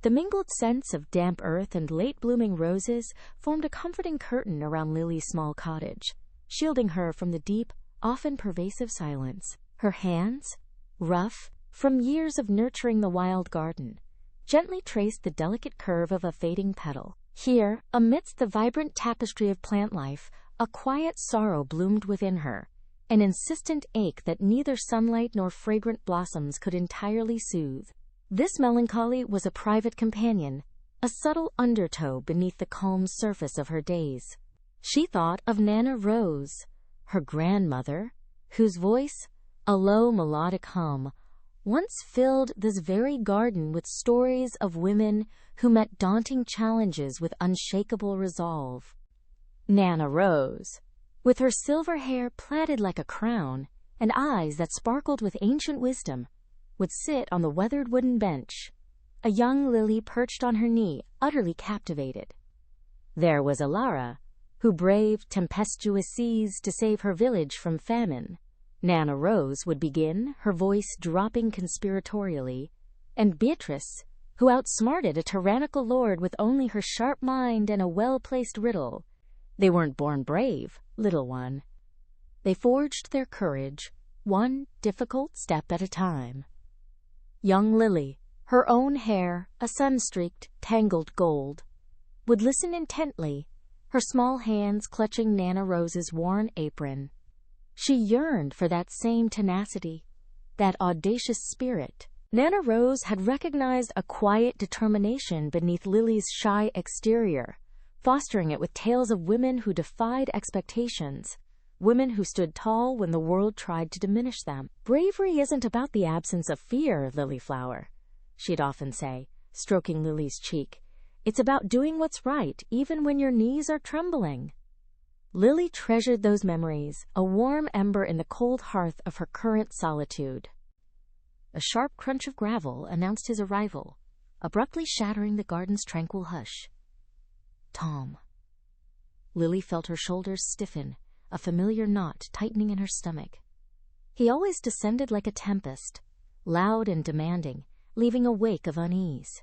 The mingled scents of damp earth and late-blooming roses formed a comforting curtain around Lily's small cottage, shielding her from the deep, often pervasive silence. Her hands, rough from years of nurturing the wild garden, gently traced the delicate curve of a fading petal. Here, amidst the vibrant tapestry of plant life, a quiet sorrow bloomed within her, an insistent ache that neither sunlight nor fragrant blossoms could entirely soothe. This melancholy was a private companion, a subtle undertow beneath the calm surface of her days. She thought of Nana Rose, her grandmother, whose voice, a low melodic hum, once filled this very garden with stories of women who met daunting challenges with unshakable resolve. Nana Rose, with her silver hair plaited like a crown and eyes that sparkled with ancient wisdom, would sit on the weathered wooden bench, a young Lily perched on her knee, utterly captivated. There was Alara, who braved tempestuous seas to save her village from famine. Nana Rose would begin, her voice dropping conspiratorially, and Beatrice, who outsmarted a tyrannical lord with only her sharp mind and a well-placed riddle. They weren't born brave, little one. They forged their courage, one difficult step at a time. Young Lily, her own hair a sun-streaked, tangled gold, would listen intently, her small hands clutching Nana Rose's worn apron. She yearned for that same tenacity, that audacious spirit. Nana Rose had recognized a quiet determination beneath Lily's shy exterior, fostering it with tales of women who defied expectations, women who stood tall when the world tried to diminish them. Bravery isn't about the absence of fear, Lilyflower, she'd often say, stroking Lily's cheek. It's about doing what's right, even when your knees are trembling. Lily treasured those memories, a warm ember in the cold hearth of her current solitude. A sharp crunch of gravel announced his arrival, abruptly shattering the garden's tranquil hush. Tom. Lily felt her shoulders stiffen, a familiar knot tightening in her stomach. He always descended like a tempest, loud and demanding, leaving a wake of unease.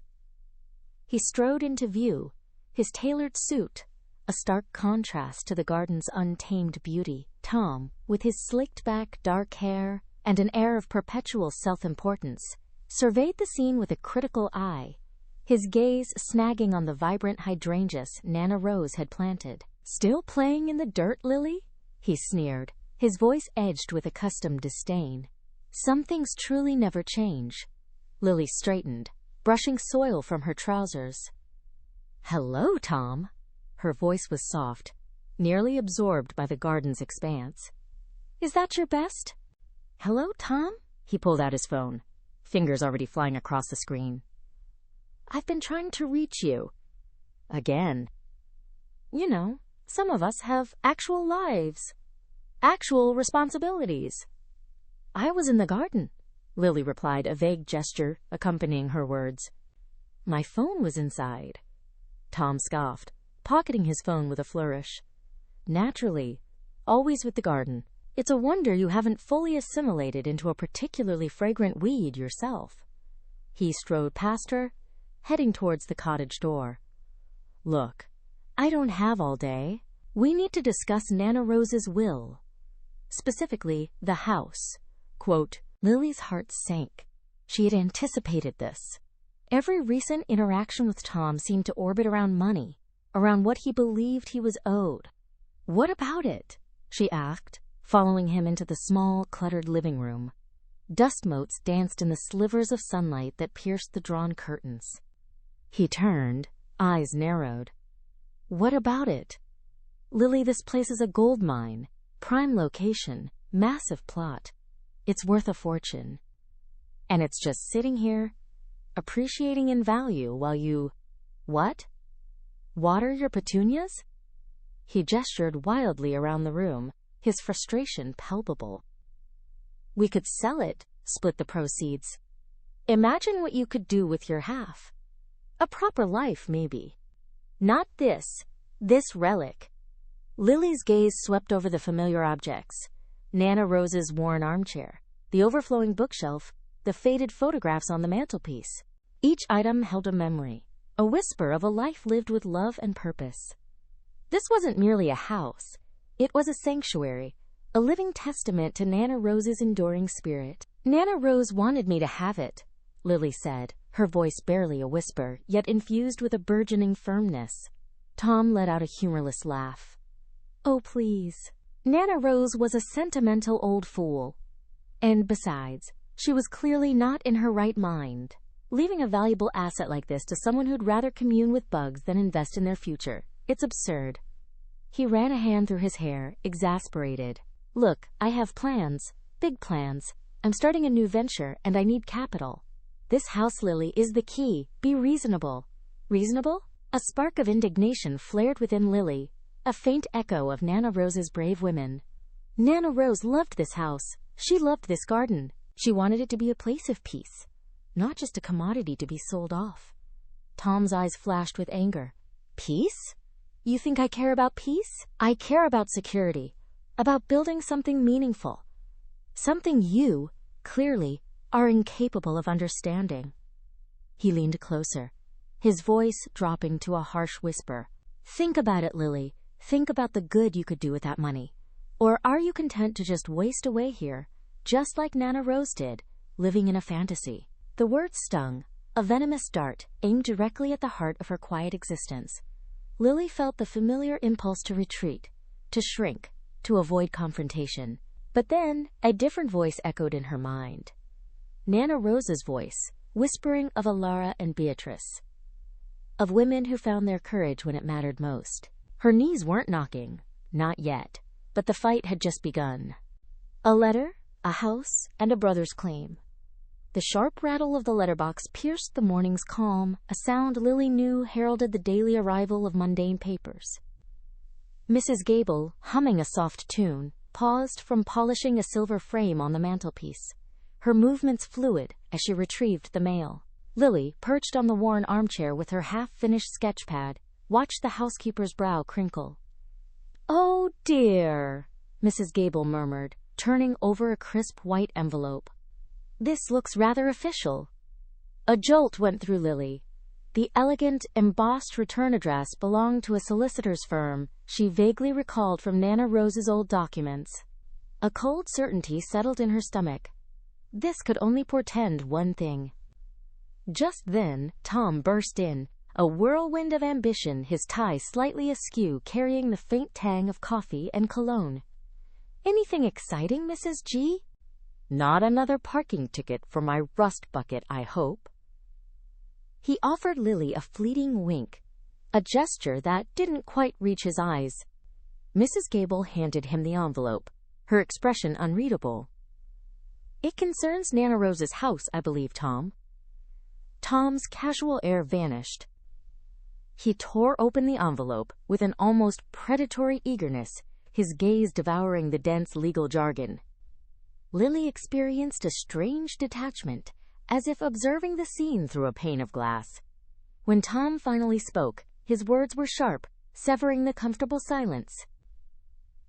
He strode into view, his tailored suit, a stark contrast to the garden's untamed beauty. Tom, with his slicked-back dark hair and an air of perpetual self-importance, surveyed the scene with a critical eye, his gaze snagging on the vibrant hydrangeas Nana Rose had planted. "Still playing in the dirt, Lily?" he sneered, his voice edged with accustomed disdain. "Some things truly never change." Lily straightened, brushing soil from her trousers. "Hello, Tom." Her voice was soft, nearly absorbed by the garden's expanse. "Is that your best?" "Hello, Tom?" He pulled out his phone, fingers already flying across the screen. "I've been trying to reach you." "Again?" "You know, some of us have actual lives, actual responsibilities." "I was in the garden," Lily replied, a vague gesture accompanying her words. "My phone was inside." Tom scoffed, pocketing his phone with a flourish. "Naturally, always with the garden. It's a wonder you haven't fully assimilated into a particularly fragrant weed yourself." He strode past her, heading towards the cottage door. "Look, I don't have all day. We need to discuss Nana Rose's will. Specifically, the house." Quote, Lily's heart sank. She had anticipated this. Every recent interaction with Tom seemed to orbit around money, around what he believed he was owed. "What about it?" she asked, following him into the small, cluttered living room. Dust motes danced in the slivers of sunlight that pierced the drawn curtains. He turned, eyes narrowed. "What about it?" "Lily, this place is a gold mine. Prime location, massive plot. It's worth a fortune. And it's just sitting here, appreciating in value while you... What? Water your petunias?" He gestured wildly around the room, his frustration palpable. "We could sell it, split the proceeds. Imagine what you could do with your half. A proper life, maybe. Not this relic." Lily's gaze swept over the familiar objects. Nana Rose's worn armchair, the overflowing bookshelf, the faded photographs on the mantelpiece. Each item held a memory, a whisper of a life lived with love and purpose. This wasn't merely a house. It was a sanctuary, a living testament to Nana Rose's enduring spirit. "Nana Rose wanted me to have it," Lily said, her voice barely a whisper, yet infused with a burgeoning firmness. Tom let out a humorless laugh. "Oh, please. Nana Rose was a sentimental old fool. And besides, she was clearly not in her right mind. Leaving a valuable asset like this to someone who'd rather commune with bugs than invest in their future. It's absurd." He ran a hand through his hair, exasperated. "Look, I have plans. Big plans. I'm starting a new venture, and I need capital. This house, Lily, is the key. Be reasonable." "Reasonable?" A spark of indignation flared within Lily, a faint echo of Nana Rose's brave women. Nana Rose loved this house. She loved this garden. She wanted it to be a place of peace, not just a commodity to be sold off. Tom's eyes flashed with anger. "Peace? You think I care about peace? I care about security, about building something meaningful, something you, clearly, are incapable of understanding." He leaned closer, his voice dropping to a harsh whisper. "Think about it, Lily. Think about the good you could do with that money. Or are you content to just waste away here, just like Nana Rose did, living in a fantasy?" The words stung, a venomous dart aimed directly at the heart of her quiet existence. Lily felt the familiar impulse to retreat, to shrink, to avoid confrontation. But then, a different voice echoed in her mind. Nana Rose's voice, whispering of Alara and Beatrice. Of women who found their courage when it mattered most. Her knees weren't knocking, not yet, but the fight had just begun. A letter, a house, and a brother's claim. The sharp rattle of the letterbox pierced the morning's calm, a sound Lily knew heralded the daily arrival of mundane papers. Mrs. Gable, humming a soft tune, paused from polishing a silver frame on the mantelpiece, her movements fluid as she retrieved the mail. Lily, perched on the worn armchair with her half-finished sketchpad, watched the housekeeper's brow crinkle. "Oh, dear," Mrs. Gable murmured, turning over a crisp white envelope. "This looks rather official." A jolt went through Lily. The elegant, embossed return address belonged to a solicitor's firm she vaguely recalled from Nana Rose's old documents. A cold certainty settled in her stomach. This could only portend one thing. Just then, Tom burst in, a whirlwind of ambition, his tie slightly askew, carrying the faint tang of coffee and cologne. "Anything exciting, Mrs. G?" "Not another parking ticket for my rust bucket, I hope." He offered Lily a fleeting wink, a gesture that didn't quite reach his eyes. Mrs. Gable handed him the envelope, her expression unreadable. "It concerns Nana Rose's house, I believe, Tom." Tom's casual air vanished. He tore open the envelope with an almost predatory eagerness, his gaze devouring the dense legal jargon. Lily experienced a strange detachment, as if observing the scene through a pane of glass. When Tom finally spoke, his words were sharp, severing the comfortable silence.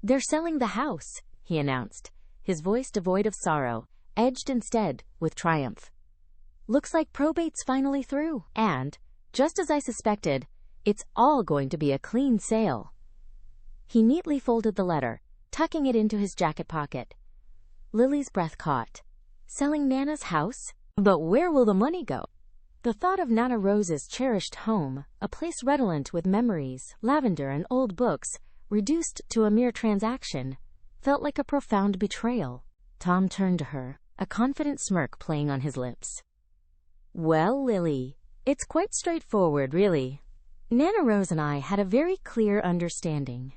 "They're selling the house," he announced, his voice devoid of sorrow, edged instead with triumph. "Looks like probate's finally through. And, just as I suspected, it's all going to be a clean sale." He neatly folded the letter, tucking it into his jacket pocket. Lily's breath caught. Selling Nana's house? But where will the money go? The thought of Nana Rose's cherished home, a place redolent with memories, lavender, and old books, reduced to a mere transaction, felt like a profound betrayal. Tom turned to her, a confident smirk playing on his lips. "Well, Lily, it's quite straightforward, really. Nana Rose and I had a very clear understanding.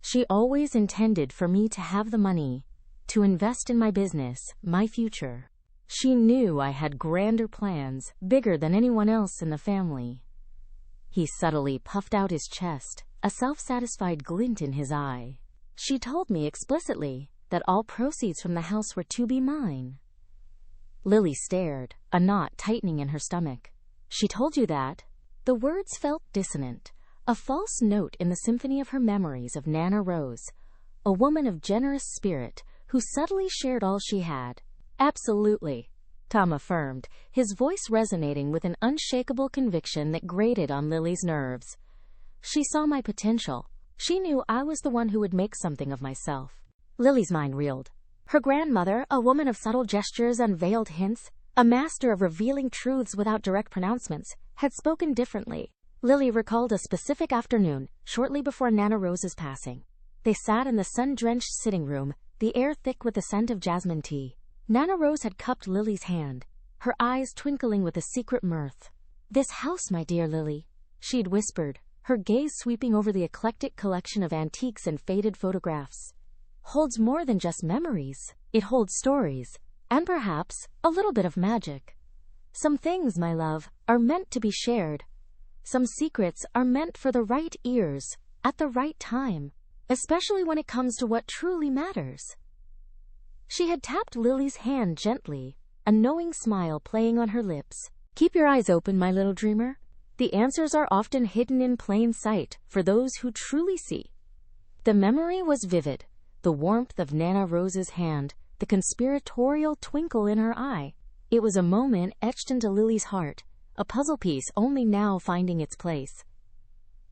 She always intended for me to have the money, to invest in my business, my future. She knew I had grander plans, bigger than anyone else in the family." He subtly puffed out his chest, a self-satisfied glint in his eye. "She told me explicitly that all proceeds from the house were to be mine." Lily stared, a knot tightening in her stomach. "She told you that?" The words felt dissonant, a false note in the symphony of her memories of Nana Rose, a woman of generous spirit who subtly shared all she had. "Absolutely," Tom affirmed, his voice resonating with an unshakable conviction that grated on Lily's nerves. She saw my potential. She knew I was the one who would make something of myself. Lily's mind reeled. Her grandmother, a woman of subtle gestures and veiled hints, a master of revealing truths without direct pronouncements, had spoken differently. Lily recalled a specific afternoon, shortly before Nana Rose's passing. They sat in the sun-drenched sitting room, the air thick with the scent of jasmine tea. Nana Rose had cupped Lily's hand, her eyes twinkling with a secret mirth. "This house, my dear Lily," she'd whispered, her gaze sweeping over the eclectic collection of antiques and faded photographs, "holds more than just memories. It holds stories, and perhaps a little bit of magic. Some things, my love, are meant to be shared. Some secrets are meant for the right ears, at the right time, especially when it comes to what truly matters." She had tapped Lily's hand gently, a knowing smile playing on her lips. "Keep your eyes open, my little dreamer. The answers are often hidden in plain sight for those who truly see." The memory was vivid, the warmth of Nana Rose's hand, the conspiratorial twinkle in her eye. It was a moment etched into Lily's heart, a puzzle piece only now finding its place.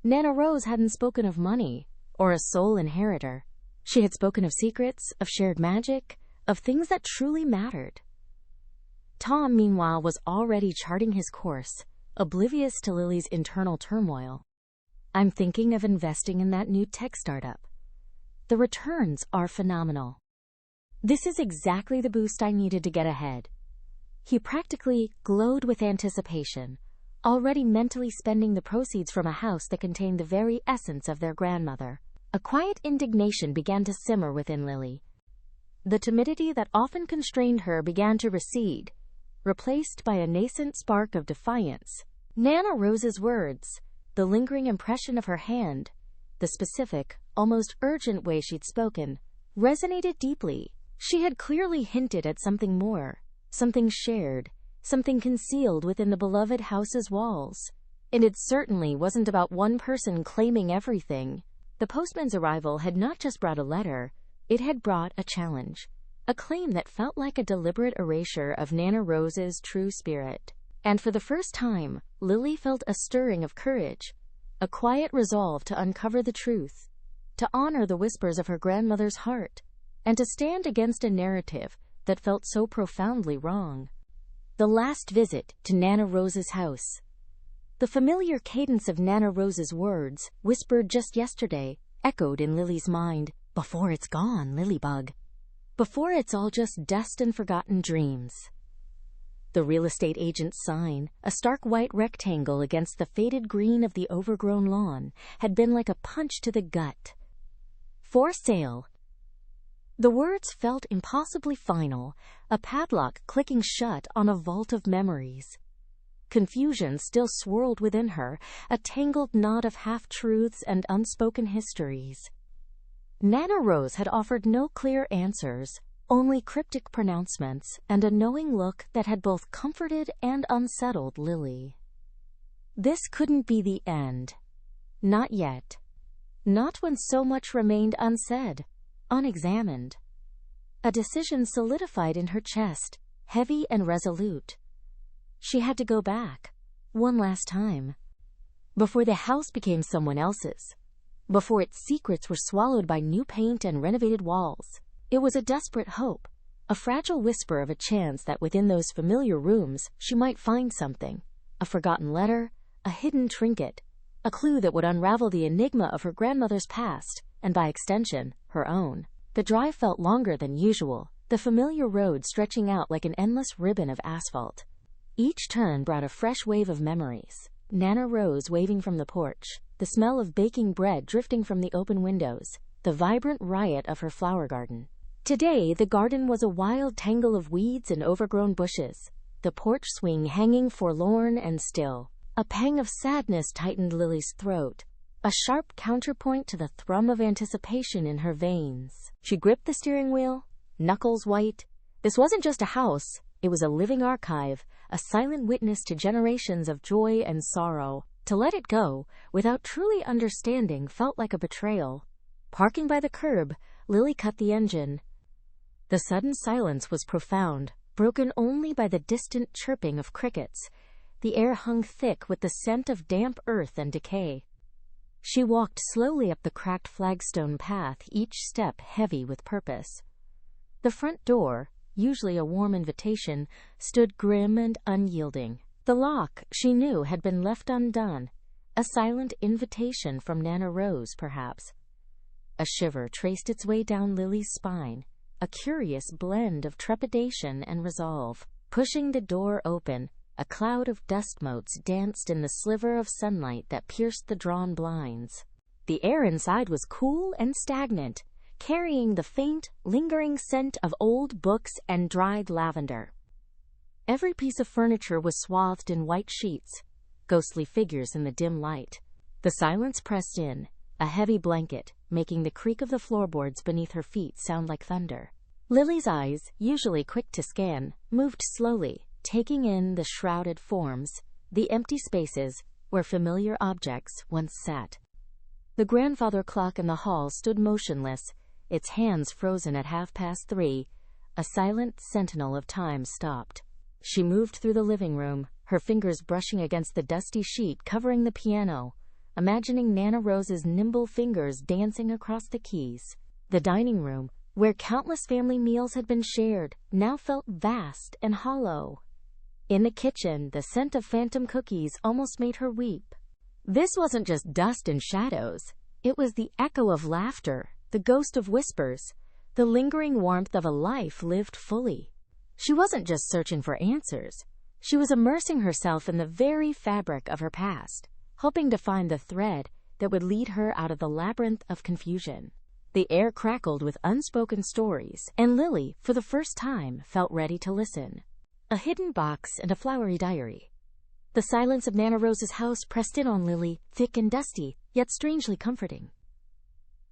Nana Rose hadn't spoken of money or a sole inheritor. She had spoken of secrets, of shared magic, of things that truly mattered. Tom, meanwhile, was already charting his course, oblivious to Lily's internal turmoil. "I'm thinking of investing in that new tech startup. The returns are phenomenal. This is exactly the boost I needed to get ahead." He practically glowed with anticipation, already mentally spending the proceeds from a house that contained the very essence of their grandmother. A quiet indignation began to simmer within Lily. The timidity that often constrained her began to recede, replaced by a nascent spark of defiance. Nana Rose's words, the lingering impression of her hand, the specific, almost urgent way she'd spoken, resonated deeply. She had clearly hinted at something more, something shared, something concealed within the beloved house's walls. And it certainly wasn't about one person claiming everything. The postman's arrival had not just brought a letter, it had brought a challenge, a claim that felt like a deliberate erasure of Nana Rose's true spirit. And for the first time, Lily felt a stirring of courage, a quiet resolve to uncover the truth, to honor the whispers of her grandmother's heart, and to stand against a narrative that felt so profoundly wrong. The last visit to Nana Rose's house. The familiar cadence of Nana Rose's words, whispered just yesterday, echoed in Lily's mind. "Before it's gone, Lilybug. Before it's all just dust and forgotten dreams." The real estate agent's sign, a stark white rectangle against the faded green of the overgrown lawn, had been like a punch to the gut. "For sale." The words felt impossibly final, a padlock clicking shut on a vault of memories. Confusion still swirled within her, a tangled knot of half-truths and unspoken histories. Nana Rose had offered no clear answers, only cryptic pronouncements and a knowing look that had both comforted and unsettled Lily. This couldn't be the end. Not yet. Not when so much remained unsaid, unexamined. A decision solidified in her chest, heavy and resolute. She had to go back, one last time, before the house became someone else's, before its secrets were swallowed by new paint and renovated walls. It was a desperate hope, a fragile whisper of a chance that within those familiar rooms she might find something, a forgotten letter, a hidden trinket, a clue that would unravel the enigma of her grandmother's past, and by extension, her own. The drive felt longer than usual, the familiar road stretching out like an endless ribbon of asphalt. Each turn brought a fresh wave of memories. Nana Rose waving from the porch, the smell of baking bread drifting from the open windows, the vibrant riot of her flower garden. Today, the garden was a wild tangle of weeds and overgrown bushes, the porch swing hanging forlorn and still. A pang of sadness tightened Lily's throat, a sharp counterpoint to the thrum of anticipation in her veins. She gripped the steering wheel, knuckles white. This wasn't just a house, it was a living archive, a silent witness to generations of joy and sorrow. To let it go, without truly understanding, felt like a betrayal. Parking by the curb, Lily cut the engine. The sudden silence was profound, broken only by the distant chirping of crickets. The air hung thick with the scent of damp earth and decay. She walked slowly up the cracked flagstone path, each step heavy with purpose. The front door, usually a warm invitation, stood grim and unyielding. The lock, she knew, had been left undone, a silent invitation from Nana Rose, perhaps. A shiver traced its way down Lily's spine, a curious blend of trepidation and resolve. Pushing the door open, a cloud of dust motes danced in the sliver of sunlight that pierced the drawn blinds. The air inside was cool and stagnant, carrying the faint, lingering scent of old books and dried lavender. Every piece of furniture was swathed in white sheets, ghostly figures in the dim light. The silence pressed in, a heavy blanket, making the creak of the floorboards beneath her feet sound like thunder. Lily's eyes, usually quick to scan, moved slowly, taking in the shrouded forms, the empty spaces where familiar objects once sat. The grandfather clock in the hall stood motionless, its hands frozen at 3:30. A silent sentinel of time stopped. She moved through the living room, her fingers brushing against the dusty sheet covering the piano, imagining Nana Rose's nimble fingers dancing across the keys. The dining room, where countless family meals had been shared, now felt vast and hollow. In the kitchen, the scent of phantom cookies almost made her weep. This wasn't just dust and shadows. It was the echo of laughter, the ghost of whispers, the lingering warmth of a life lived fully. She wasn't just searching for answers. She was immersing herself in the very fabric of her past, hoping to find the thread that would lead her out of the labyrinth of confusion. The air crackled with unspoken stories, and Lily, for the first time, felt ready to listen. A hidden box and a flowery diary. The silence of Nana Rose's house pressed in on Lily, thick and dusty, yet strangely comforting.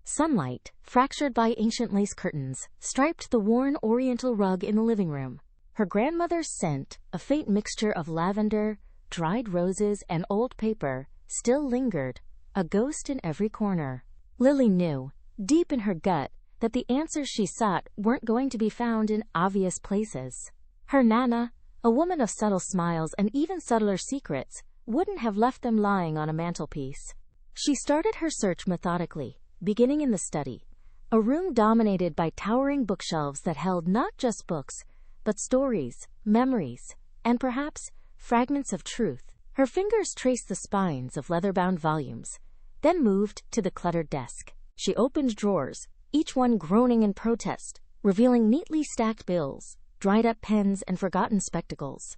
Sunlight, fractured by ancient lace curtains, striped the worn oriental rug in the living room. Her grandmother's scent, a faint mixture of lavender, dried roses, and old paper, still lingered, a ghost in every corner. Lily knew, deep in her gut, that the answers she sought weren't going to be found in obvious places. Her Nana, a woman of subtle smiles and even subtler secrets, wouldn't have left them lying on a mantelpiece. She started her search methodically, beginning in the study, a room dominated by towering bookshelves that held not just books, but stories, memories, and perhaps fragments of truth. Her fingers traced the spines of leather-bound volumes, then moved to the cluttered desk. She opened drawers, each one groaning in protest, revealing neatly stacked bills, dried-up pens, and forgotten spectacles.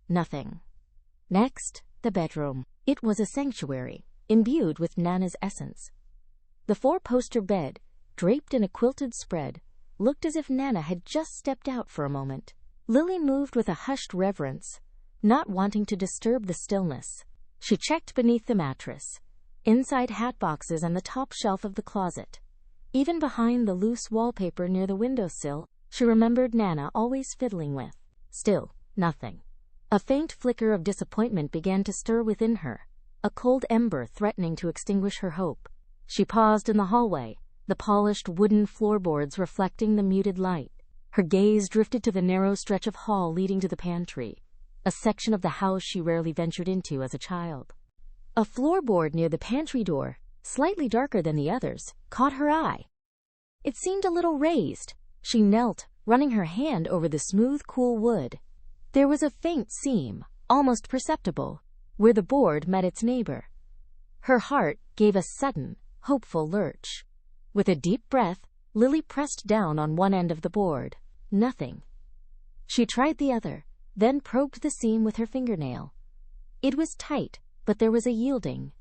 Nothing. Next, the bedroom. It was a sanctuary, imbued with Nana's essence. The four-poster bed, draped in a quilted spread, looked as if Nana had just stepped out for a moment. Lily moved with a hushed reverence, not wanting to disturb the stillness. She checked beneath the mattress, inside hat boxes and the top shelf of the closet. Even behind the loose wallpaper near the windowsill, she remembered Nana always fiddling with. Still, nothing. A faint flicker of disappointment began to stir within her, a cold ember threatening to extinguish her hope. She paused in the hallway, the polished wooden floorboards reflecting the muted light. Her gaze drifted to the narrow stretch of hall leading to the pantry, a section of the house she rarely ventured into as a child. A floorboard near the pantry door, slightly darker than the others, caught her eye. It seemed a little raised. She knelt, running her hand over the smooth, cool wood. There was a faint seam, almost perceptible, where the board met its neighbor. Her heart gave a sudden, hopeful lurch. With a deep breath, Lily pressed down on one end of the board. Nothing. She tried the other, then probed the seam with her fingernail. It was tight, but there was a yielding.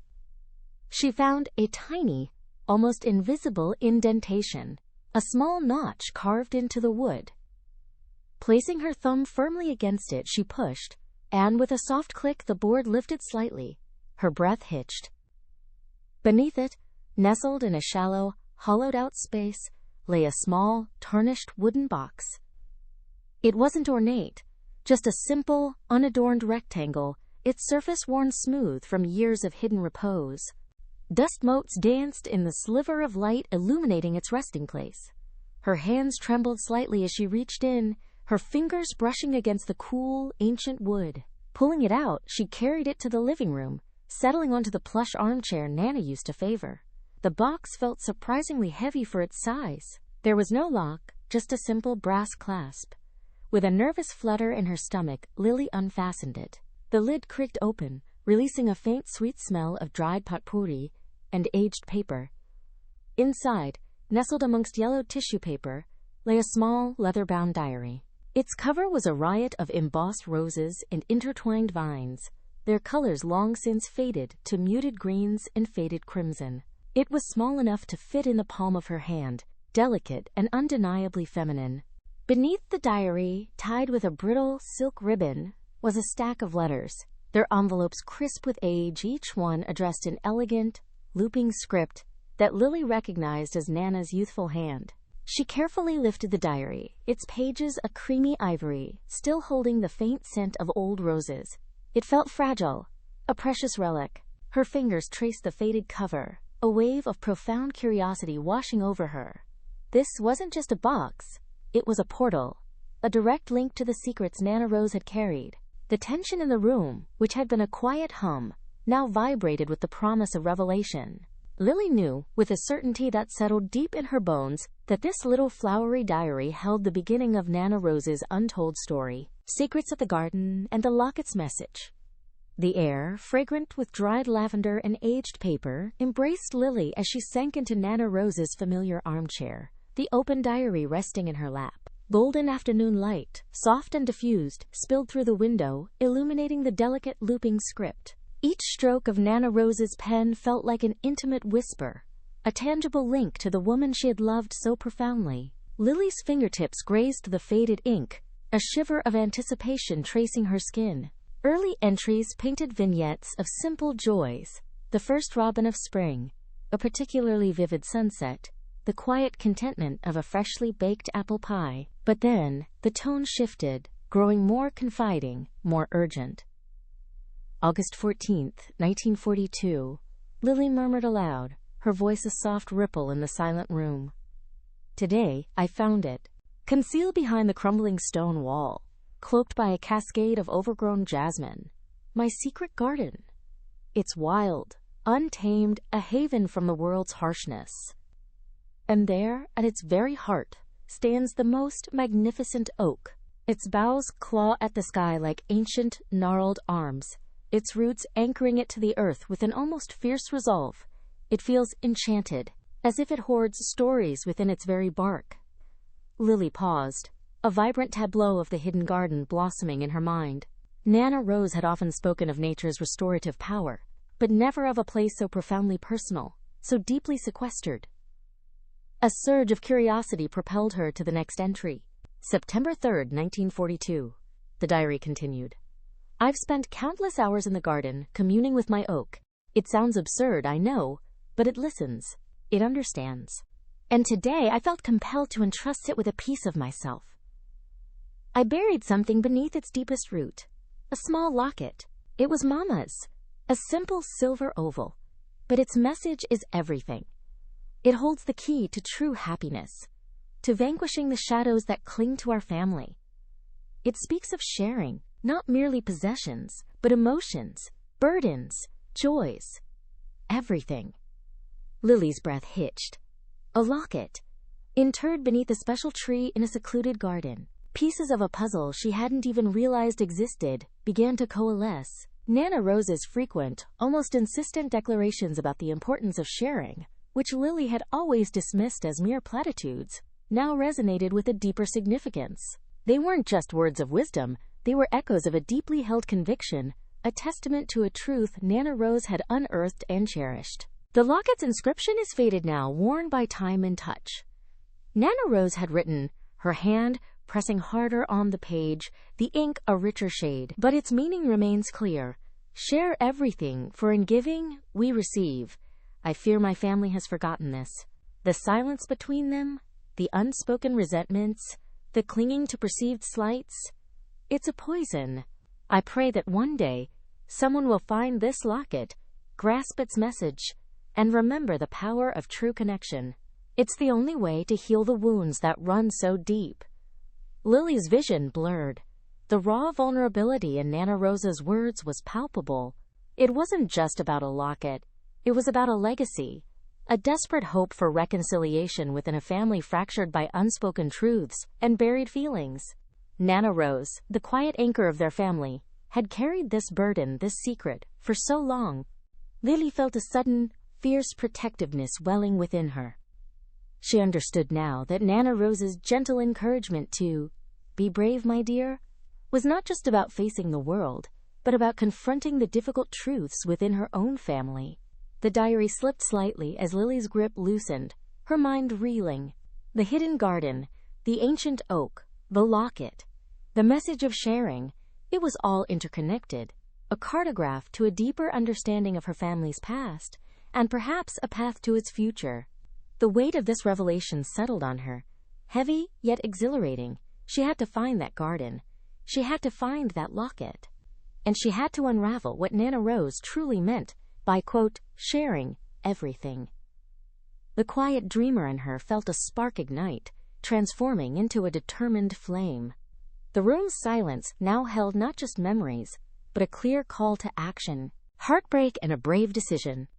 She found a tiny, almost invisible indentation, a small notch carved into the wood. Placing her thumb firmly against it, she pushed, and with a soft click the board lifted slightly. Her breath hitched. Beneath it, nestled in a shallow, hollowed-out space, lay a small, tarnished wooden box. It wasn't ornate, just a simple, unadorned rectangle, its surface worn smooth from years of hidden repose. Dust motes danced in the sliver of light illuminating its resting place. Her hands trembled slightly as she reached in, her fingers brushing against the cool, ancient wood. Pulling it out, she carried it to the living room, settling onto the plush armchair Nana used to favor. The box felt surprisingly heavy for its size. There was no lock, just a simple brass clasp. With a nervous flutter in her stomach, Lily unfastened it. The lid creaked open, releasing a faint sweet smell of dried potpourri and aged paper. Inside, nestled amongst yellowed tissue paper, lay a small, leather-bound diary. Its cover was a riot of embossed roses and intertwined vines, their colors long since faded to muted greens and faded crimson. It was small enough to fit in the palm of her hand, delicate and undeniably feminine. Beneath the diary, tied with a brittle silk ribbon, was a stack of letters, their envelopes crisp with age, each one addressed in elegant, looping script that Lily recognized as Nana's youthful hand. She carefully lifted the diary, its pages a creamy ivory, still holding the faint scent of old roses. It felt fragile, a precious relic. Her fingers traced the faded cover, a wave of profound curiosity washing over her. This wasn't just a box, it was a portal, a direct link to the secrets Nana Rose had carried. The tension in the room, which had been a quiet hum, now vibrated with the promise of revelation. Lily knew, with a certainty that settled deep in her bones, that this little flowery diary held the beginning of Nana Rose's untold story, secrets of the garden and the locket's message. The air, fragrant with dried lavender and aged paper, embraced Lily as she sank into Nana Rose's familiar armchair, the open diary resting in her lap. Golden afternoon light, soft and diffused, spilled through the window, illuminating the delicate looping script. Each stroke of Nana Rose's pen felt like an intimate whisper, a tangible link to the woman she had loved so profoundly. Lily's fingertips grazed the faded ink, a shiver of anticipation tracing her skin. Early entries painted vignettes of simple joys, the first robin of spring, a particularly vivid sunset, the quiet contentment of a freshly baked apple pie. But then, the tone shifted, growing more confiding, more urgent. August 14th, 1942. Lily murmured aloud, her voice a soft ripple in the silent room. Today, I found it, concealed behind the crumbling stone wall, cloaked by a cascade of overgrown jasmine. My secret garden. It's wild, untamed, a haven from the world's harshness. And there, at its very heart, stands the most magnificent oak. Its boughs claw at the sky like ancient, gnarled arms, its roots anchoring it to the earth with an almost fierce resolve. It feels enchanted, as if it hoards stories within its very bark. Lily paused, a vibrant tableau of the hidden garden blossoming in her mind. Nana Rose had often spoken of nature's restorative power, but never of a place so profoundly personal, so deeply sequestered. A surge of curiosity propelled her to the next entry. September 3rd, 1942. The diary continued. I've spent countless hours in the garden, communing with my oak. It sounds absurd, I know, but it listens. It understands. And today I felt compelled to entrust it with a piece of myself. I buried something beneath its deepest root. A small locket. It was Mama's. A simple silver oval. But its message is everything. It holds the key to true happiness, to vanquishing the shadows that cling to our family. It speaks of sharing, not merely possessions, but emotions, burdens, joys, everything. Lily's breath hitched. A locket, interred beneath a special tree in a secluded garden. Pieces of a puzzle she hadn't even realized existed began to coalesce. Nana Rose's frequent, almost insistent declarations about the importance of sharing, which Lily had always dismissed as mere platitudes, now resonated with a deeper significance. They weren't just words of wisdom, they were echoes of a deeply held conviction, a testament to a truth Nana Rose had unearthed and cherished. The locket's inscription is faded now, worn by time and touch. Nana Rose had written, her hand pressing harder on the page, the ink a richer shade, but its meaning remains clear. Share everything, for in giving, we receive. I fear my family has forgotten this. The silence between them, the unspoken resentments, the clinging to perceived slights, it's a poison. I pray that one day, someone will find this locket, grasp its message, and remember the power of true connection. It's the only way to heal the wounds that run so deep. Lily's vision blurred. The raw vulnerability in Nana Rosa's words was palpable. It wasn't just about a locket. It was about a legacy, a desperate hope for reconciliation within a family fractured by unspoken truths and buried feelings. Nana Rose, the quiet anchor of their family, had carried this burden, this secret, for so long. Lily felt a sudden, fierce protectiveness welling within her. She understood now that Nana Rose's gentle encouragement to "be brave, my dear," was not just about facing the world, but about confronting the difficult truths within her own family. The diary slipped slightly as Lily's grip loosened, her mind reeling. The hidden garden, the ancient oak, the locket, the message of sharing, it was all interconnected, a cartograph to a deeper understanding of her family's past, and perhaps a path to its future. The weight of this revelation settled on her, heavy yet exhilarating. She had to find that garden. She had to find that locket. And she had to unravel what Nana Rose truly meant by, quote, sharing everything. The quiet dreamer in her felt a spark ignite, transforming into a determined flame. The room's silence now held not just memories, but a clear call to action, heartbreak, and a brave decision.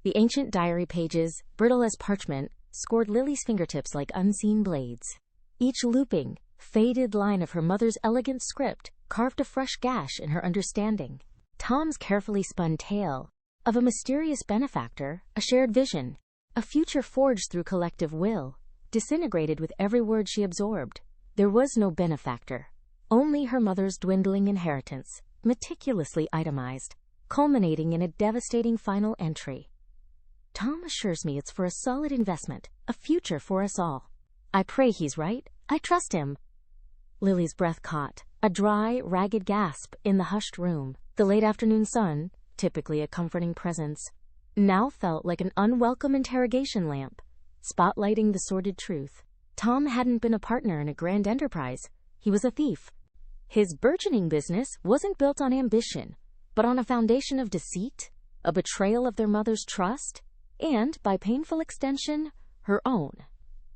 The ancient diary pages, brittle as parchment, scored Lily's fingertips like unseen blades. Each looping, faded line of her mother's elegant script carved a fresh gash in her understanding. Tom's carefully spun tale of a mysterious benefactor, a shared vision, a future forged through collective will, disintegrated with every word she absorbed. There was no benefactor, only her mother's dwindling inheritance, meticulously itemized, culminating in a devastating final entry. Tom assures me it's for a solid investment, a future for us all. I pray he's right. I trust him. Lily's breath caught, a dry, ragged gasp in the hushed room. The late afternoon sun, typically a comforting presence, now felt like an unwelcome interrogation lamp, spotlighting the sordid truth. Tom hadn't been a partner in a grand enterprise. He was a thief. His burgeoning business wasn't built on ambition, but on a foundation of deceit, a betrayal of their mother's trust, and, by painful extension, her own.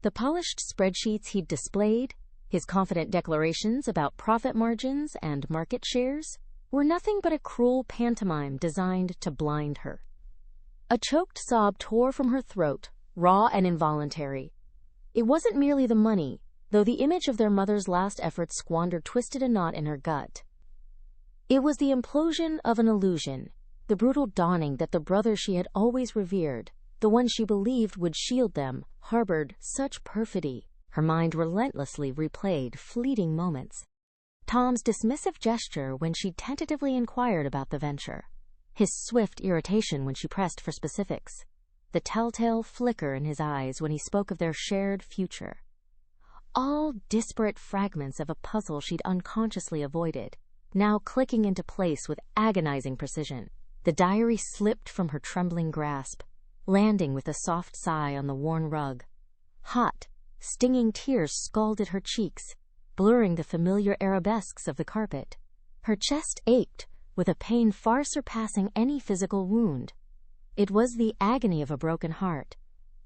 The polished spreadsheets he'd displayed, his confident declarations about profit margins and market shares, were nothing but a cruel pantomime designed to blind her. A choked sob tore from her throat, raw and involuntary. It wasn't merely the money, though the image of their mother's last efforts squandered twisted a knot in her gut. It was the implosion of an illusion, the brutal dawning that the brother she had always revered, the one she believed would shield them, harbored such perfidy. Her mind relentlessly replayed fleeting moments. Tom's dismissive gesture when she tentatively inquired about the venture, his swift irritation when she pressed for specifics, the telltale flicker in his eyes when he spoke of their shared future. All disparate fragments of a puzzle she'd unconsciously avoided, now clicking into place with agonizing precision. The diary slipped from her trembling grasp, landing with a soft sigh on the worn rug. Hot, stinging tears scalded her cheeks, blurring the familiar arabesques of the carpet. Her chest ached, with a pain far surpassing any physical wound. It was the agony of a broken heart,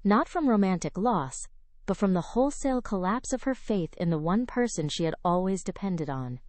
not from romantic loss, but from the wholesale collapse of her faith in the one person she had always depended on.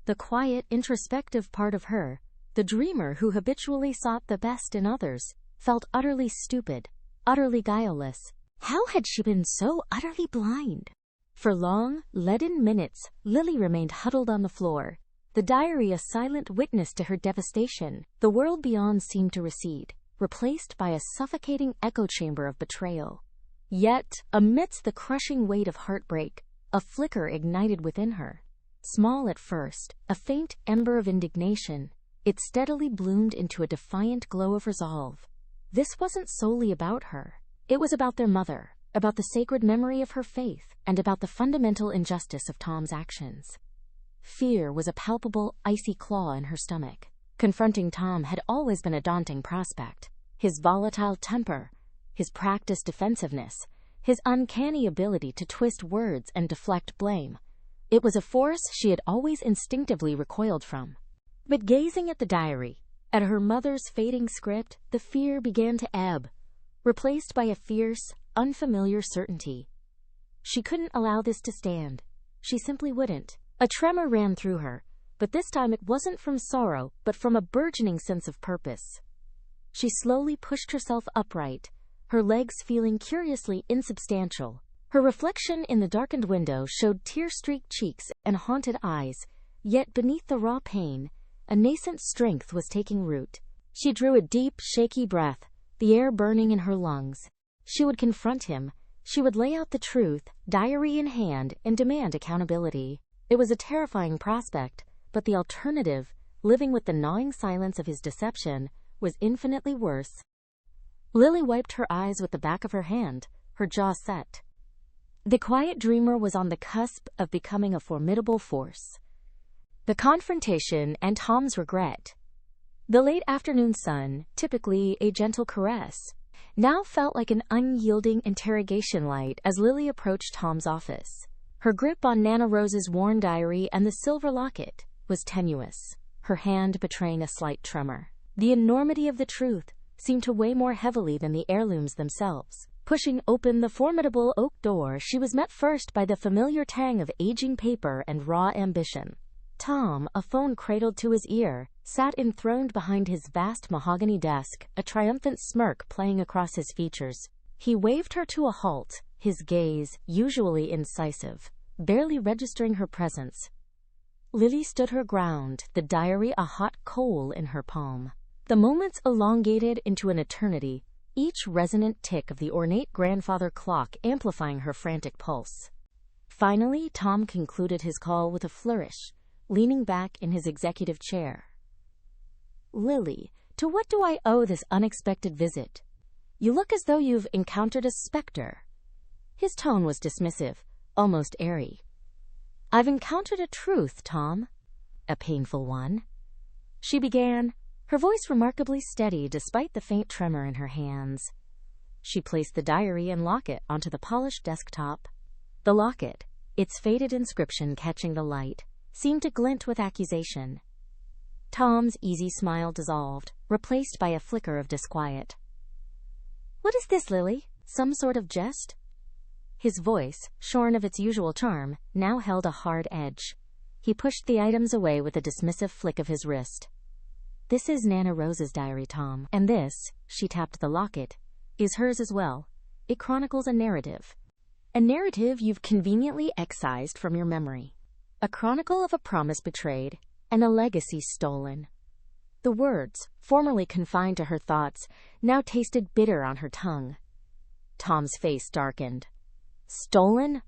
The quiet, introspective part of her, the dreamer who habitually sought the best in others, felt utterly stupid, utterly guileless. How had she been so utterly blind? For long, leaden minutes, Lily remained huddled on the floor, the diary a silent witness to her devastation. The world beyond seemed to recede, replaced by a suffocating echo chamber of betrayal. Yet, amidst the crushing weight of heartbreak, a flicker ignited within her. Small at first, a faint ember of indignation, it steadily bloomed into a defiant glow of resolve. This wasn't solely about her. It was about their mother, about the sacred memory of her faith, and about the fundamental injustice of Tom's actions. Fear was a palpable, icy claw in her stomach. Confronting Tom had always been a daunting prospect. His volatile temper, his practiced defensiveness, his uncanny ability to twist words and deflect blame. It was a force she had always instinctively recoiled from. But gazing at the diary, at her mother's fading script, the fear began to ebb, replaced by a fierce, unfamiliar certainty. She couldn't allow this to stand. She simply wouldn't. A tremor ran through her, but this time it wasn't from sorrow, but from a burgeoning sense of purpose. She slowly pushed herself upright, her legs feeling curiously insubstantial. Her reflection in the darkened window showed tear-streaked cheeks and haunted eyes, yet beneath the raw pain, a nascent strength was taking root. She drew a deep, shaky breath, the air burning in her lungs. She would confront him. She would lay out the truth, diary in hand, and demand accountability. It was a terrifying prospect, but the alternative, living with the gnawing silence of his deception, was infinitely worse. Lily wiped her eyes with the back of her hand, her jaw set. The quiet dreamer was on the cusp of becoming a formidable force. The confrontation and Tom's regret. The late afternoon sun, typically a gentle caress, now felt like an unyielding interrogation light as Lily approached Tom's office. Her grip on Nana Rose's worn diary and the silver locket was tenuous, her hand betraying a slight tremor. The enormity of the truth seemed to weigh more heavily than the heirlooms themselves. Pushing open the formidable oak door, she was met first by the familiar tang of aging paper and raw ambition. Tom, a phone cradled to his ear, sat enthroned behind his vast mahogany desk, a triumphant smirk playing across his features. He waved her to a halt, his gaze, usually incisive, barely registering her presence. Lily stood her ground, the diary a hot coal in her palm. The moments elongated into an eternity, each resonant tick of the ornate grandfather clock amplifying her frantic pulse. Finally, Tom concluded his call with a flourish, leaning back in his executive chair. "Lily, to what do I owe this unexpected visit? You look as though you've encountered a specter." His tone was dismissive, almost airy. "I've encountered a truth, Tom." "A painful one?" She began, her voice remarkably steady despite the faint tremor in her hands. She placed the diary and locket onto the polished desktop. The locket, its faded inscription catching the light, seemed to glint with accusation. Tom's easy smile dissolved, replaced by a flicker of disquiet. "What is this, Lily? Some sort of jest?" His voice, shorn of its usual charm, now held a hard edge. He pushed the items away with a dismissive flick of his wrist. "This is Nana Rose's diary, Tom, and this," she tapped the locket, "is hers as well. It chronicles a narrative. A narrative you've conveniently excised from your memory. A chronicle of a promise betrayed and a legacy stolen." The words, formerly confined to her thoughts, now tasted bitter on her tongue. Tom's face darkened. "Stolen?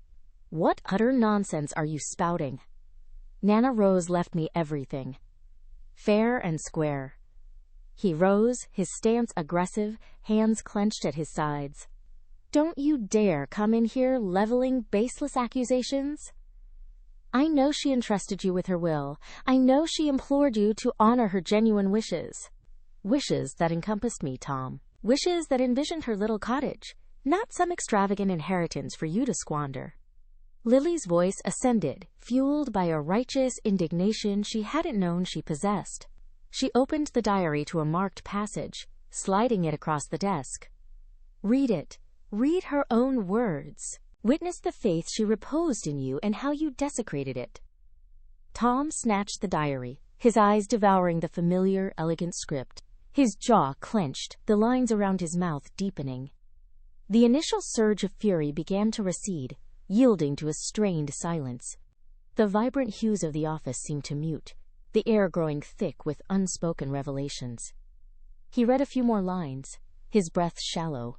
What utter nonsense are you spouting? Nana Rose left me everything. Fair and square." He rose, his stance aggressive, hands clenched at his sides. "Don't you dare come in here leveling baseless accusations. I know she entrusted you with her will. I know she implored you to honor her genuine wishes. Wishes that encompassed me, Tom. Wishes that envisioned her little cottage, not some extravagant inheritance for you to squander." Lily's voice ascended, fueled by a righteous indignation she hadn't known she possessed. She opened the diary to a marked passage, sliding it across the desk. "Read it. Read her own words. Witness the faith she reposed in you and how you desecrated it." Tom snatched the diary, his eyes devouring the familiar, elegant script. His jaw clenched, the lines around his mouth deepening. The initial surge of fury began to recede, yielding to a strained silence. The vibrant hues of the office seemed to mute, the air growing thick with unspoken revelations. He read a few more lines, his breath shallow.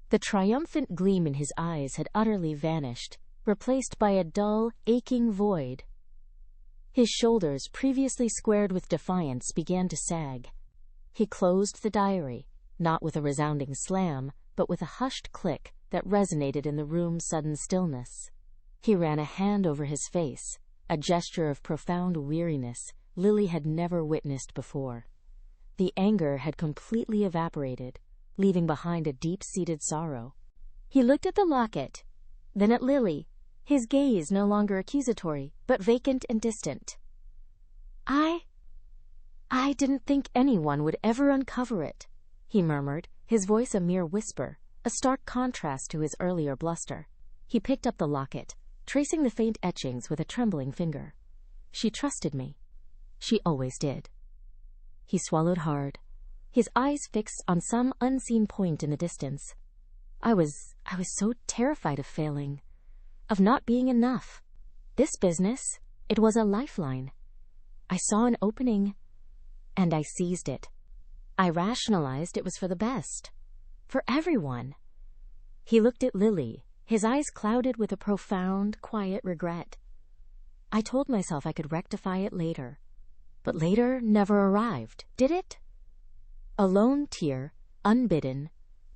The triumphant gleam in his eyes had utterly vanished, replaced by a dull, aching void. His shoulders, previously squared with defiance, began to sag. He closed the diary, not with a resounding slam, but with a hushed click that resonated in the room's sudden stillness. He ran a hand over his face, a gesture of profound weariness Lily had never witnessed before. The anger had completely evaporated, leaving behind a deep-seated sorrow. He looked at the locket, then at Lily, his gaze no longer accusatory, but vacant and distant. I didn't think anyone would ever uncover it," he murmured, his voice a mere whisper, a stark contrast to his earlier bluster. He picked up the locket, tracing the faint etchings with a trembling finger. She trusted me. She always did. He swallowed hard, his eyes fixed on some unseen point in the distance. I was so terrified of failing, of not being enough. This business, it was a lifeline. I saw an opening, and I seized it. I rationalized it was for the best. For everyone. He looked at Lily, his eyes clouded with a profound, quiet regret. I told myself I could rectify it later. But later never arrived, did it? A lone tear, unbidden,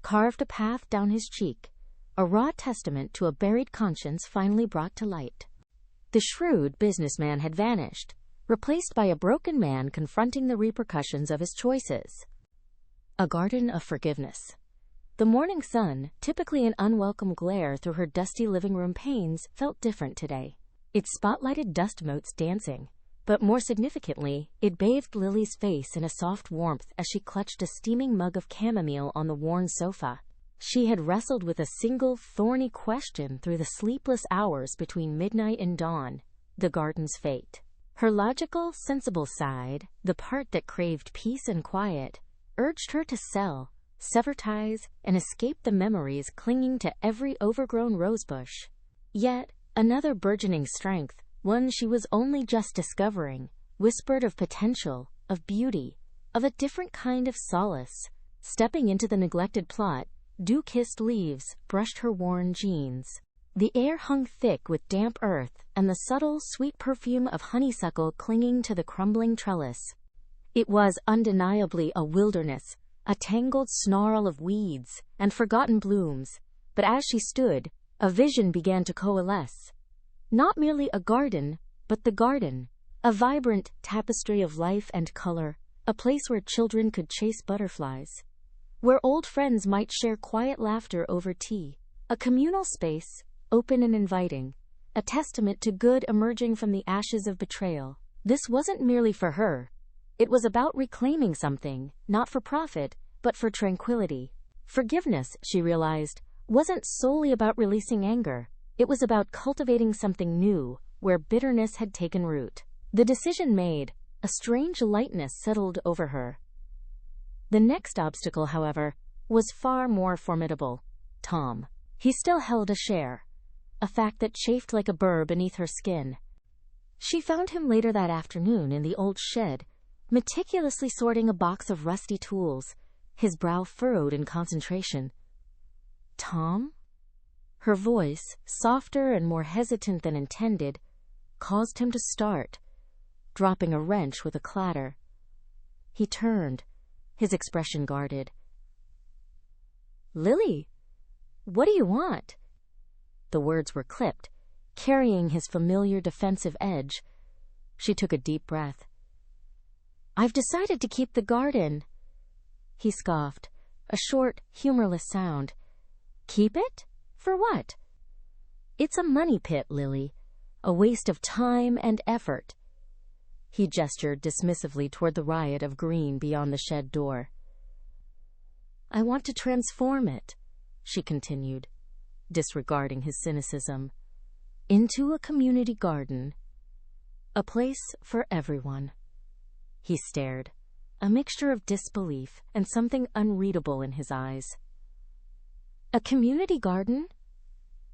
carved a path down his cheek, a raw testament to a buried conscience finally brought to light. The shrewd businessman had vanished, replaced by a broken man confronting the repercussions of his choices. A garden of forgiveness. The morning sun, typically an unwelcome glare through her dusty living room panes, felt different today. It spotlighted dust motes dancing, but more significantly, it bathed Lily's face in a soft warmth as she clutched a steaming mug of chamomile on the worn sofa. She had wrestled with a single thorny question through the sleepless hours between midnight and dawn: the garden's fate. Her logical, sensible side, the part that craved peace and quiet, urged her to sell, sever ties, and escape the memories clinging to every overgrown rosebush. Yet, another burgeoning strength, one she was only just discovering, whispered of potential, of beauty, of a different kind of solace. Stepping into the neglected plot, dew-kissed leaves brushed her worn jeans. The air hung thick with damp earth and the subtle, sweet perfume of honeysuckle clinging to the crumbling trellis. It was undeniably a wilderness, a tangled snarl of weeds and forgotten blooms, but as she stood, a vision began to coalesce. Not merely a garden, but the garden, a vibrant tapestry of life and color, a place where children could chase butterflies, where old friends might share quiet laughter over tea, a communal space, open and inviting, a testament to good emerging from the ashes of betrayal. This wasn't merely for her. It was about reclaiming something, not for profit, but for tranquility. Forgiveness, she realized, wasn't solely about releasing anger. It was about cultivating something new, where bitterness had taken root. The decision made, a strange lightness settled over her. The next obstacle, however, was far more formidable. Tom. He still held a share, a fact that chafed like a burr beneath her skin. She found him later that afternoon in the old shed, meticulously sorting a box of rusty tools, his brow furrowed in concentration. Tom? Her voice, softer and more hesitant than intended, caused him to start, dropping a wrench with a clatter. He turned, his expression guarded. Lily, what do you want? The words were clipped, carrying his familiar defensive edge. She took a deep breath. I've decided to keep the garden. He scoffed, a short, humorless sound. Keep it? For what? It's a money pit, Lily. A waste of time and effort. He gestured dismissively toward the riot of green beyond the shed door. I want to transform it, she continued, disregarding his cynicism, into a community garden. A place for everyone. He stared, a mixture of disbelief and something unreadable in his eyes. A community garden?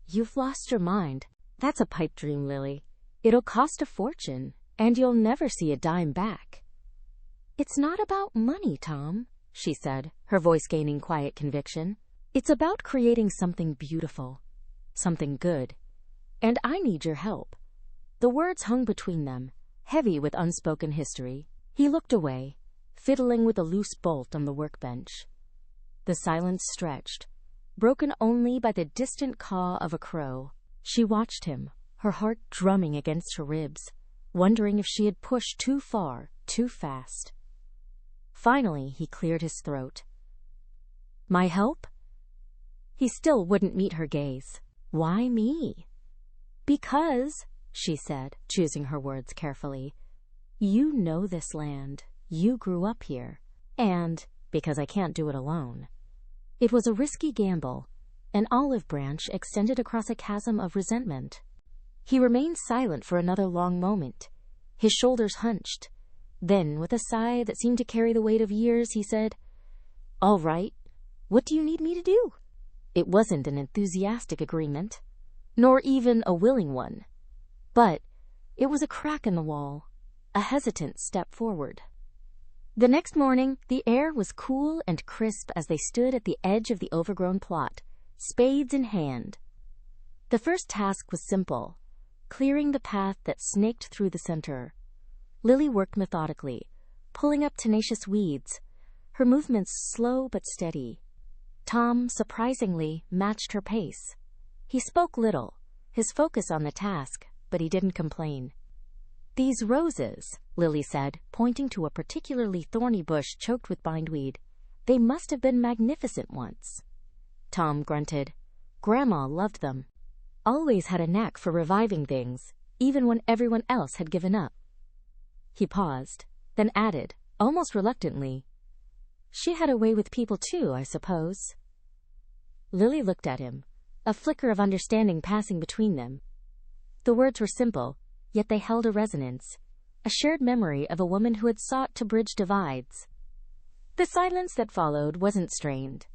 You've lost your mind. That's a pipe dream, Lily. It'll cost a fortune, and you'll never see a dime back. It's not about money, Tom, she said, her voice gaining quiet conviction. It's about creating something beautiful, something good. And I need your help. The words hung between them, heavy with unspoken history. He looked away, fiddling with a loose bolt on the workbench. The silence stretched, broken only by the distant caw of a crow. She watched him, her heart drumming against her ribs, wondering if she had pushed too far, too fast. Finally, he cleared his throat. My help? He still wouldn't meet her gaze. Why me? Because, she said, choosing her words carefully, you know this land. You grew up here. And because I can't do it alone. It was a risky gamble, an olive branch extended across a chasm of resentment. He remained silent for another long moment, his shoulders hunched. Then, with a sigh that seemed to carry the weight of years, he said, "All right. What do you need me to do?" It wasn't an enthusiastic agreement, nor even a willing one. But it was a crack in the wall, a hesitant step forward. The next morning, the air was cool and crisp as they stood at the edge of the overgrown plot, spades in hand. The first task was simple, clearing the path that snaked through the center. Lily worked methodically, pulling up tenacious weeds, her movements slow but steady. Tom, surprisingly, matched her pace. He spoke little, his focus on the task, but he didn't complain. "These roses," Lily said, pointing to a particularly thorny bush choked with bindweed. "They must have been magnificent once." Tom grunted. Grandma loved them. Always had a knack for reviving things, even when everyone else had given up. He paused, then added, almost reluctantly, "She had a way with people too, I suppose." Lily looked at him, a flicker of understanding passing between them. The words were simple, yet they held a resonance, a shared memory of a woman who had sought to bridge divides. The silence that followed wasn't strained.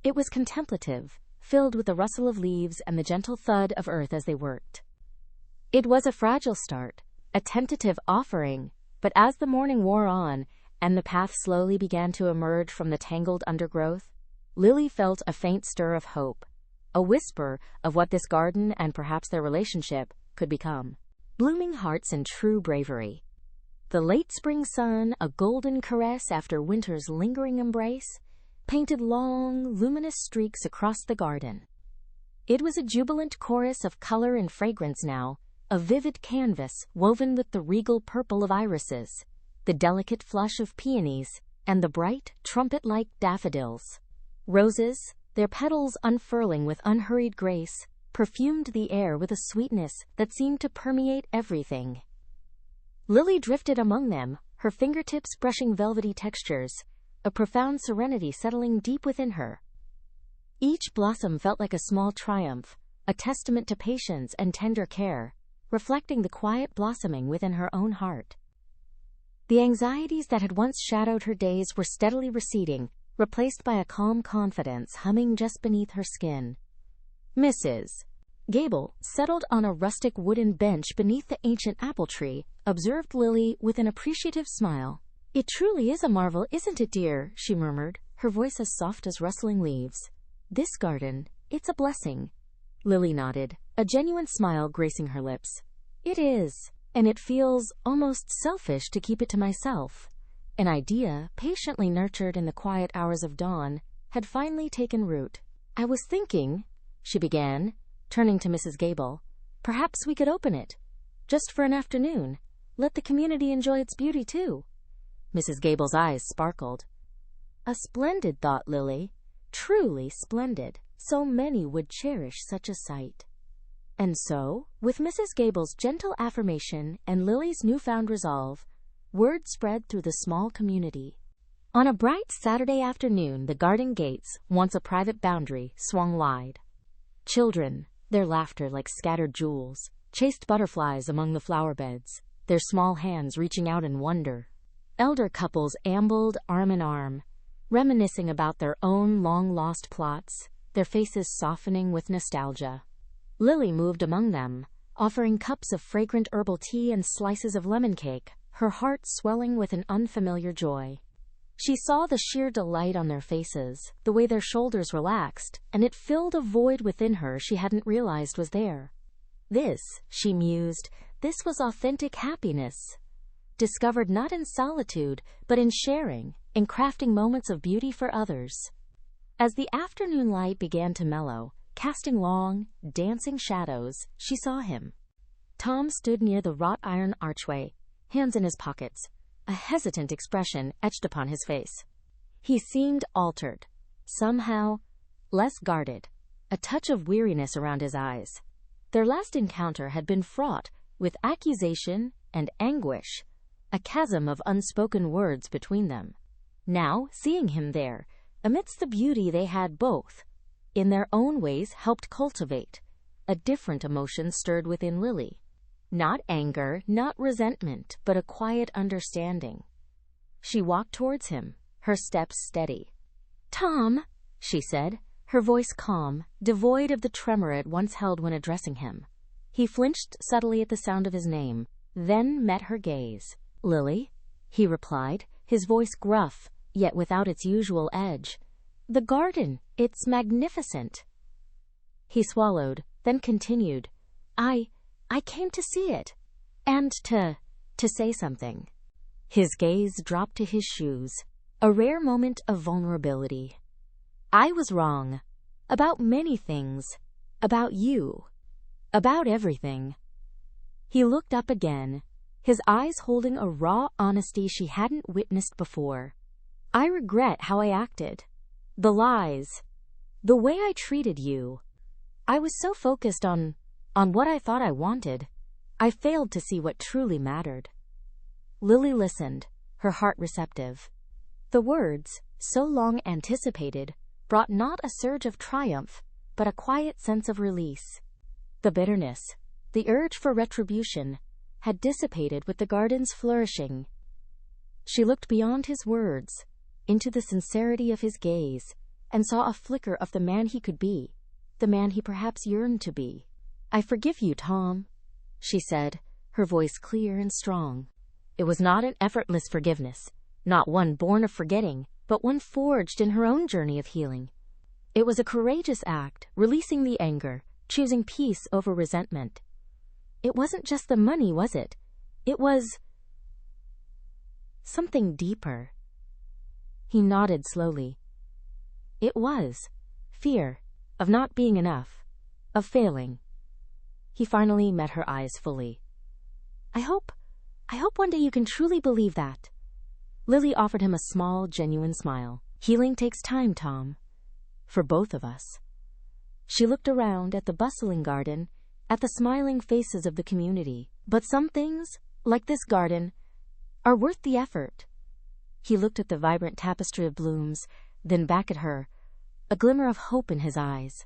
It was contemplative, filled with the rustle of leaves and the gentle thud of earth as they worked. It was a fragile start, a tentative offering, but as the morning wore on and the path slowly began to emerge from the tangled undergrowth, Lily felt a faint stir of hope, a whisper of what this garden and perhaps their relationship could become. Blooming hearts and true bravery. The late spring sun, a golden caress after winter's lingering embrace, painted long, luminous streaks across the garden. It was a jubilant chorus of color and fragrance now, a vivid canvas woven with the regal purple of irises, the delicate flush of peonies, and the bright, trumpet-like daffodils. Roses, their petals unfurling with unhurried grace, perfumed the air with a sweetness that seemed to permeate everything. Lily drifted among them, her fingertips brushing velvety textures, a profound serenity settling deep within her. Each blossom felt like a small triumph, a testament to patience and tender care, reflecting the quiet blossoming within her own heart. The anxieties that had once shadowed her days were steadily receding, replaced by a calm confidence humming just beneath her skin. Mrs. Gable, settled on a rustic wooden bench beneath the ancient apple tree, observed Lily with an appreciative smile. "It truly is a marvel, isn't it, dear?" she murmured, her voice as soft as rustling leaves. "This garden, it's a blessing." Lily nodded, a genuine smile gracing her lips. "It is, and it feels almost selfish to keep it to myself." An idea, patiently nurtured in the quiet hours of dawn, had finally taken root. "I was thinking," she began, turning to Mrs. Gable, "perhaps we could open it, just for an afternoon. Let the community enjoy its beauty, too." Mrs. Gable's eyes sparkled. "A splendid thought, Lily. Truly splendid. So many would cherish such a sight." And so, with Mrs. Gable's gentle affirmation and Lily's newfound resolve, word spread through the small community. On a bright Saturday afternoon, the garden gates, once a private boundary, swung wide. Children, their laughter like scattered jewels, chased butterflies among the flower beds, their small hands reaching out in wonder. Elder couples ambled arm in arm, reminiscing about their own long-lost plots, their faces softening with nostalgia. Lily moved among them, offering cups of fragrant herbal tea and slices of lemon cake, her heart swelling with an unfamiliar joy. She saw the sheer delight on their faces, the way their shoulders relaxed, and it filled a void within her she hadn't realized was there. This, she mused, this was authentic happiness, discovered not in solitude, but in sharing, in crafting moments of beauty for others. As the afternoon light began to mellow, casting long, dancing shadows, she saw him. Tom stood near the wrought iron archway, hands in his pockets, a hesitant expression etched upon his face. He seemed altered, somehow less guarded, a touch of weariness around his eyes. Their last encounter had been fraught with accusation and anguish, a chasm of unspoken words between them. Now, seeing him there, amidst the beauty they had both, in their own ways helped cultivate, a different emotion stirred within Lily. Not anger, not resentment, but a quiet understanding. She walked towards him, her steps steady. "Tom," she said, her voice calm, devoid of the tremor it once held when addressing him. He flinched subtly at the sound of his name, then met her gaze. "Lily?" he replied, his voice gruff, yet without its usual edge. "The garden, it's magnificent." He swallowed, then continued, I came to see it, and to say something." His gaze dropped to his shoes, a rare moment of vulnerability. "I was wrong. About many things. About you. About everything." He looked up again, his eyes holding a raw honesty she hadn't witnessed before. "I regret how I acted. The lies. The way I treated you. I was so focused on what I thought I wanted, I failed to see what truly mattered." Lily listened, her heart receptive. The words, so long anticipated, brought not a surge of triumph, but a quiet sense of release. The bitterness, the urge for retribution, had dissipated with the garden's flourishing. She looked beyond his words, into the sincerity of his gaze, and saw a flicker of the man he could be, the man he perhaps yearned to be. "I forgive you, Tom," she said, her voice clear and strong. It was not an effortless forgiveness, not one born of forgetting, but one forged in her own journey of healing. It was a courageous act, releasing the anger, choosing peace over resentment. It wasn't just the money, was it? It was something deeper. He nodded slowly. It was fear of not being enough, of failing. He finally met her eyes fully. I hope one day you can truly believe that." Lily offered him a small, genuine smile. "Healing takes time, Tom. For both of us." She looked around at the bustling garden, at the smiling faces of the community. "But some things, like this garden, are worth the effort." He looked at the vibrant tapestry of blooms, then back at her, a glimmer of hope in his eyes.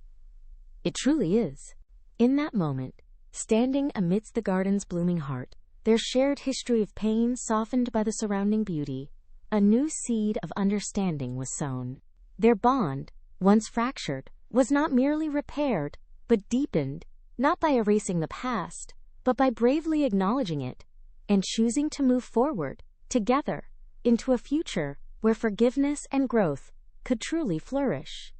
"It truly is." In that moment, standing amidst the garden's blooming heart, their shared history of pain softened by the surrounding beauty, a new seed of understanding was sown. Their bond, once fractured, was not merely repaired, but deepened, not by erasing the past, but by bravely acknowledging it and choosing to move forward, together, into a future where forgiveness and growth could truly flourish.